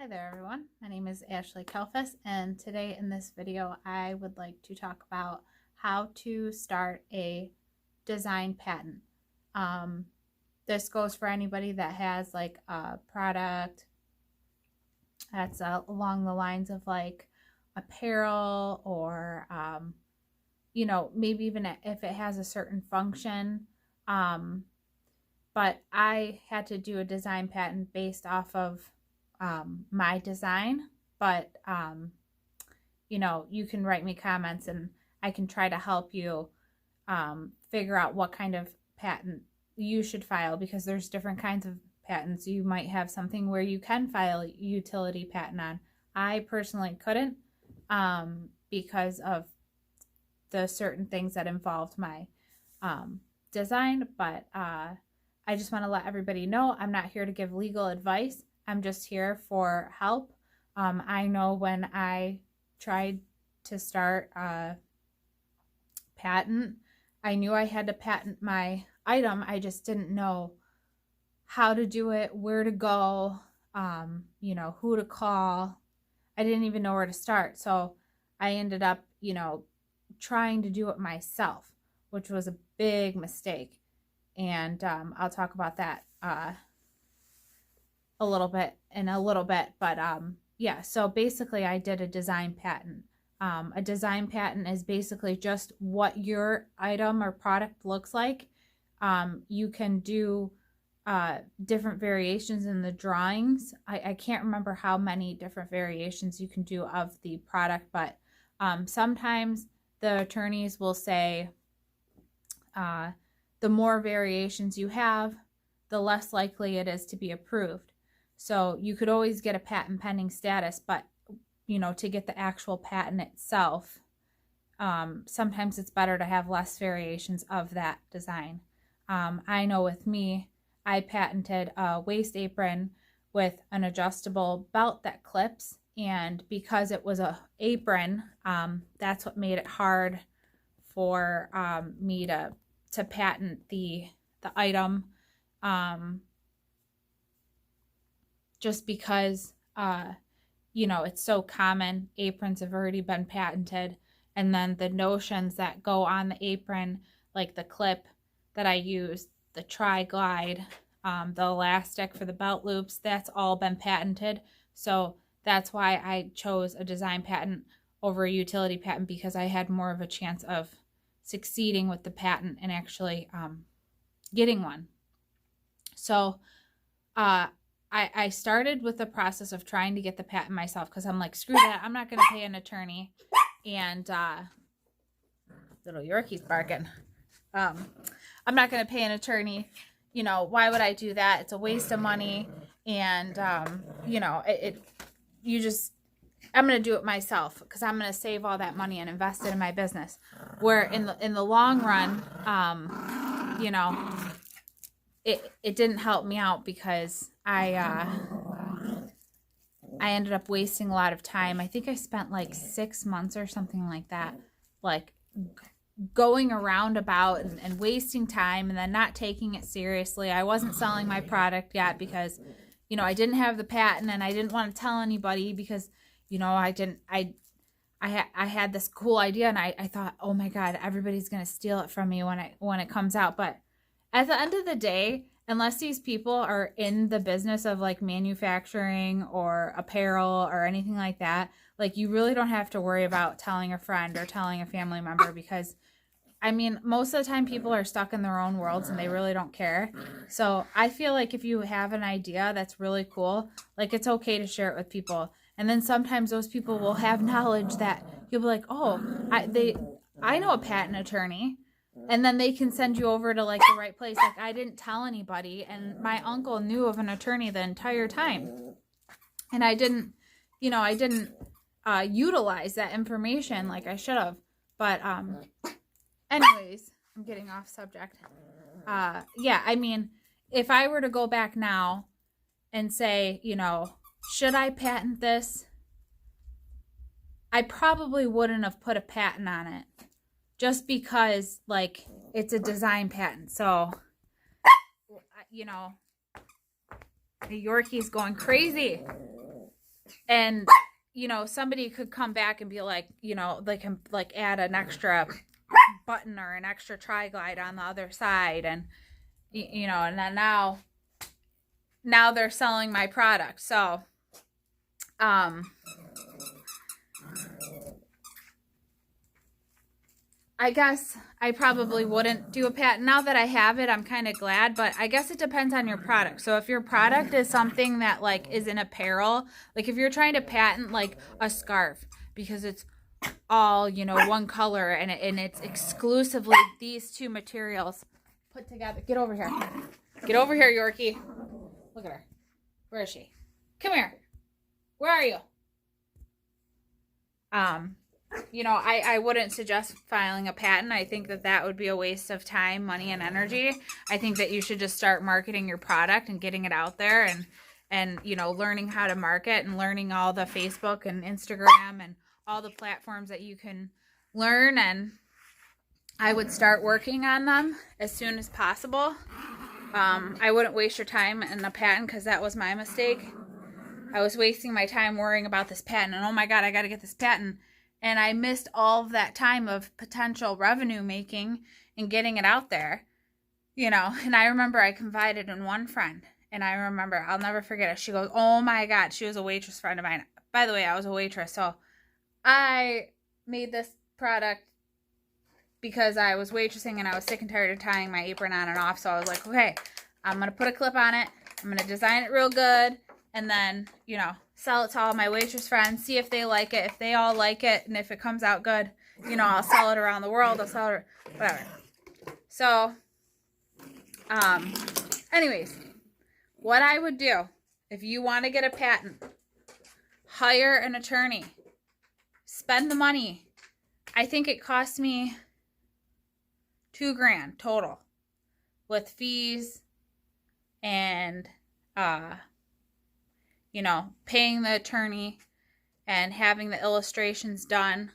Hi there everyone, my name is Ashley Kalfas, and today in this video I would like to talk about how to start a design patent. This goes for anybody that has like a product that's along the lines of like apparel or maybe even if it has a certain function. But I had to do a design patent based off of my design, but you can write me comments and I can try to help you figure out what kind of patent you should file, because there's different kinds of patents. You might have something where you can file a utility patent on. I personally couldn't because of the certain things that involved my design, but I just want to let everybody know I'm not here to give legal advice. I'm just here for help. I know when I tried to start a patent, I knew I had to patent my item. I just didn't know how to do it, where to go, who to call. I didn't even know where to start. So I ended up, trying to do it myself, which was a big mistake. And I'll talk about that a little bit, but yeah, so basically I did a design patent. A design patent is basically just what your item or product looks like. You can do different variations in the drawings. I can't remember how many different variations you can do of the product, but sometimes the attorneys will say the more variations you have, the less likely it is to be approved. So you could always get a patent pending status, but to get the actual patent itself, sometimes it's better to have less variations of that design. I know with me, I patented a waist apron with an adjustable belt that clips, and because it was a apron, that's what made it hard for me to patent the item, just because it's so common. Aprons have already been patented, and then the notions that go on the apron, like the clip that I use, the tri-glide, the elastic for the belt loops, that's all been patented. So that's why I chose a design patent over a utility patent, because I had more of a chance of succeeding with the patent and actually getting one. So I started with the process of trying to get the patent myself, because I'm like, screw that, I'm not going to pay an attorney. And little Yorkie's barking. I'm not going to pay an attorney. Why would I do that? It's a waste of money. And I'm going to do it myself, because I'm going to save all that money and invest it in my business. Where in the long run, it didn't help me out, because I ended up wasting a lot of time. I think I spent like 6 months or something like that, like going around about and wasting time, and then not taking it seriously. I wasn't selling my product yet because, I didn't have the patent, and I didn't want to tell anybody because, I had this cool idea, and I thought, oh my God, everybody's going to steal it from me when it comes out. But at the end of the day, unless these people are in the business of like manufacturing or apparel or anything like that, like you really don't have to worry about telling a friend or telling a family member, because most of the time people are stuck in their own worlds and they really don't care. So I feel like if you have an idea that's really cool, like it's okay to share it with people. And then sometimes those people will have knowledge that you'll be like, oh, I know a patent attorney. And then they can send you over to like the right place. Like I didn't tell anybody, and my uncle knew of an attorney the entire time. And I didn't utilize that information like I should have. But anyways, I'm getting off subject. If I were to go back now and say, should I patent this? I probably wouldn't have put a patent on it, just because like it's a design patent. So, the Yorkie's going crazy. And, you know, somebody could come back and be like, you know, they can like add an extra button or an extra tri-glide on the other side. And, you know, and then now they're selling my product. So, I guess I probably wouldn't do a patent. Now that I have it, I'm kind of glad, but I guess it depends on your product. So if your product is something that like is an apparel, like if you're trying to patent like a scarf because it's all, you know, one color and it's exclusively these two materials put together. Get over here. Get over here, Yorkie. Look at her. Where is she? Come here. Where are you? You know, I wouldn't suggest filing a patent. I think that would be a waste of time, money, and energy. I think that you should just start marketing your product and getting it out there and you know, learning how to market and learning all the Facebook and Instagram and all the platforms that you can learn. And I would start working on them as soon as possible. I wouldn't waste your time in a patent because that was my mistake. I was wasting my time worrying about this patent and oh my God, I got to get this patent. And I missed all of that time of potential revenue making and getting it out there, you know. And I remember I confided in one friend, and I remember, I'll never forget it. She goes, oh my God, she was a waitress friend of mine. By the way, I was a waitress. So I made this product because I was waitressing and I was sick and tired of tying my apron on and off. So I was like, okay, I'm going to put a clip on it. I'm going to design it real good. And then, you know, sell it to all my waitress friends, see if they like it. If they all like it, and if it comes out good, you know, I'll sell it around the world. I'll sell it, whatever. So, anyways, what I would do, if you want to get a patent, hire an attorney. Spend the money. I think it cost me $2,000 total with fees and, you know, paying the attorney and having the illustrations done,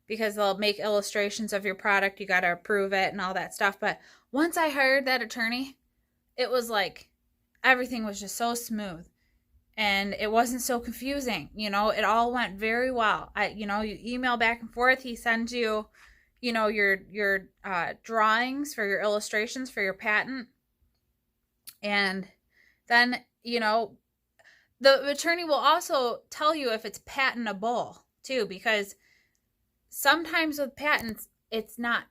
because they'll make illustrations of your product. You got to approve it and all that stuff. But once I hired that attorney, it was like everything was just so smooth and it wasn't so confusing. You know, it all went very well. You know, you email back and forth. He sends you, you know, your drawings for your illustrations for your patent. And then, you know, the attorney will also tell you if it's patentable too, because sometimes with patents, it's not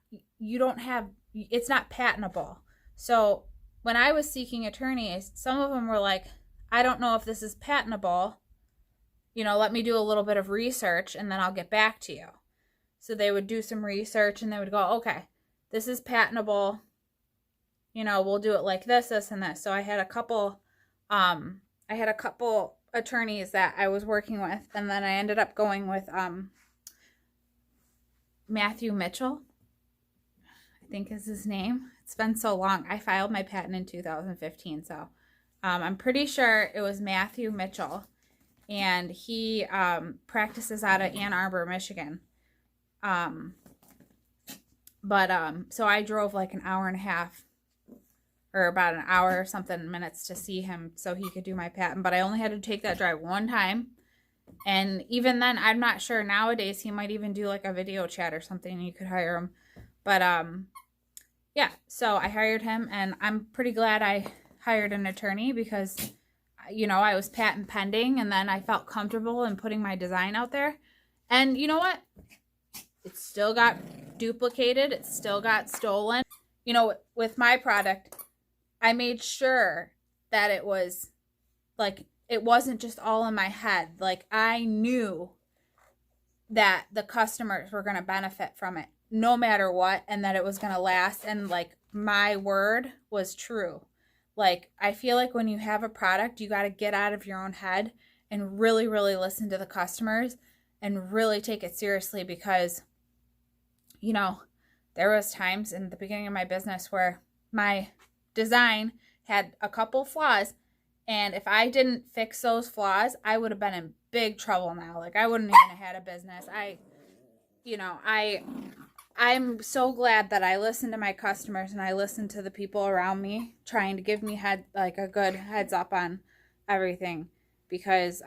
patentable. So when I was seeking attorneys, some of them were like, I don't know if this is patentable. You know, let me do a little bit of research and then I'll get back to you. So they would do some research and they would go, okay, this is patentable. You know, we'll do it like this, this, and this. So I had a couple attorneys that I was working with, and then I ended up going with Matthew Mitchell, I think is his name. It's been so long. I filed my patent in 2015, so I'm pretty sure it was Matthew Mitchell, and he practices out of Ann Arbor, Michigan. So I drove like an hour and a half, or about an hour or something minutes to see him so he could do my patent. But I only had to take that drive one time. And even then, I'm not sure. Nowadays, he might even do like a video chat or something and you could hire him. But yeah, so I hired him and I'm pretty glad I hired an attorney because, you know, I was patent pending and then I felt comfortable in putting my design out there. And you know what? It still got duplicated. It still got stolen. You know, with my product, I made sure that it was like, it wasn't just all in my head. Like I knew that the customers were going to benefit from it no matter what, and that it was going to last. And like my word was true. Like, I feel like when you have a product, you got to get out of your own head and really, really listen to the customers and really take it seriously, because, you know, there was times in the beginning of my business where my design had a couple flaws, and if I didn't fix those flaws, I would have been in big trouble now. Like I wouldn't even have had a business. I'm so glad that I listened to my customers and I listened to the people around me trying to give me a good heads up on everything, because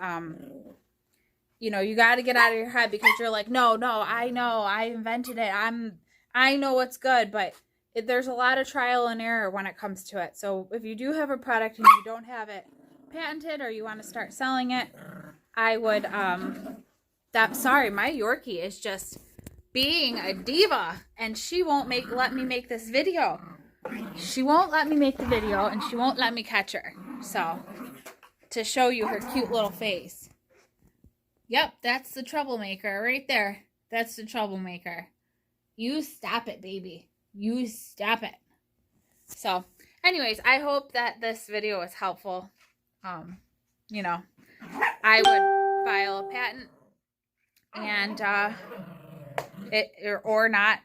you know, you got to get out of your head because you're like, no, I know, I invented it. I know what's good, but there's a lot of trial and error when it comes to it. So if you do have a product and you don't have it patented or you want to start selling it, I would, sorry, my Yorkie is just being a diva and she won't let me make this video. She won't let me make the video and she won't let me catch her. So, to show you her cute little face. Yep, that's the troublemaker right there. That's the troublemaker. You stop it, baby. You stop it. So, anyways, I hope that this video was helpful. You know, I would file a patent and or not.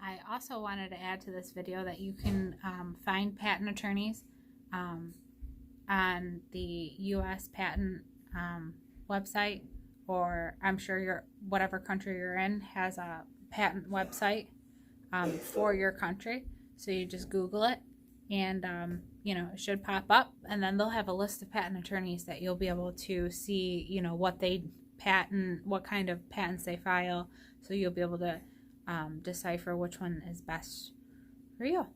I also wanted to add to this video that you can find patent attorneys on the U.S. patent website, or I'm sure whatever country you're in has a patent website for your country. So you just Google it and you know, it should pop up, and then they'll have a list of patent attorneys that you'll be able to see, you know, what they patent, what kind of patents they file, so you'll be able to decipher which one is best for you.